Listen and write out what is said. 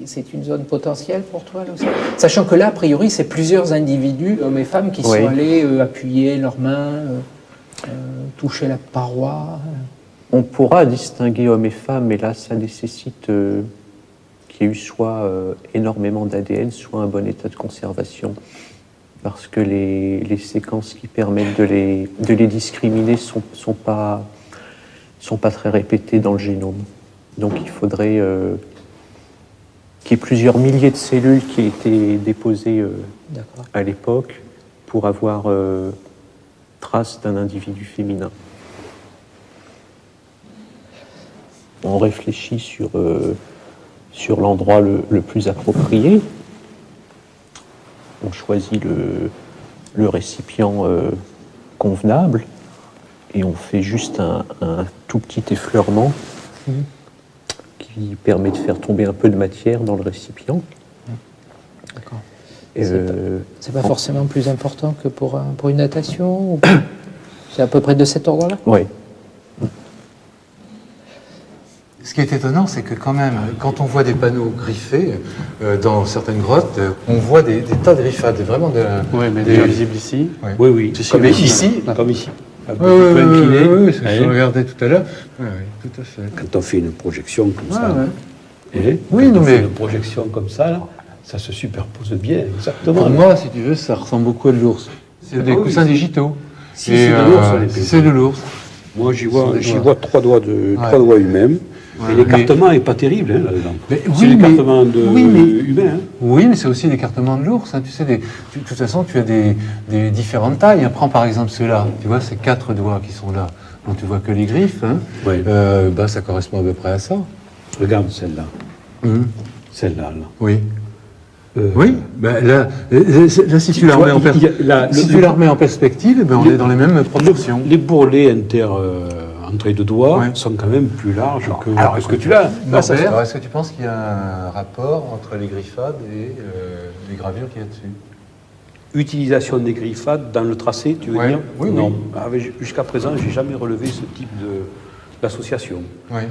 c'est une zone potentielle pour toi, là aussi. Sachant que là, a priori, c'est plusieurs individus, hommes et femmes, qui sont allés appuyer leurs mains, toucher la paroi. On pourra distinguer hommes et femmes, mais là, ça nécessite qu'il y ait eu soit énormément d'ADN, soit un bon état de conservation. Parce que les séquences qui permettent de les discriminer sont pas très répétées dans le génome. Donc il faudrait qu'il y ait plusieurs milliers de cellules qui aient été déposées à l'époque pour avoir trace d'un individu féminin. On réfléchit sur l'endroit le plus approprié. On choisit le récipient convenable et on fait juste un tout petit effleurement qui permet de faire tomber un peu de matière dans le récipient. D'accord. C'est pas forcément plus important que pour une natation ou... C'est à peu près de cet ordre-là? Oui. Ce qui est étonnant, c'est que quand même, quand on voit des panneaux griffés dans certaines grottes, on voit des tas de griffades, vraiment Oui, mais déjà visible ici. Oui. Oui. Comme ici. Comme ici. Un peu incliné. Oui, c'est ce que je regardais tout à l'heure. Oui, tout à fait. Quand on fait une projection comme ça, mais une projection comme ça, là, ça se superpose bien, exactement. Pour moi, si tu veux, ça ressemble beaucoup à de l'ours. C'est des coussins digitaux. Si, c'est de l'ours. C'est de l'ours. Moi, j'y vois trois doigts humains. Et l'écartement n'est pas terrible là-dedans. C'est l'écartement humain. Oui, mais c'est aussi l'écartement de l'ours. Tu sais, de toute façon, tu as des différentes tailles. Prends par exemple ceux-là. Tu vois, ces 4 doigts qui sont là. Donc tu vois que les griffes. Ça correspond à peu près à ça. Regarde celle-là. Celle-là. Là. Oui. Là, si tu la remets en perspective, on est dans les mêmes proportions. Les bourrelets entre les deux doigts sont quand même plus larges que ce que tu as. Norbert, est-ce que tu penses qu'il y a un rapport entre les griffades et les gravures qu'il y a dessus? Utilisation des griffades dans le tracé, tu veux dire? Oui, non. Jusqu'à présent, je n'ai jamais relevé ce type d'association. Oui.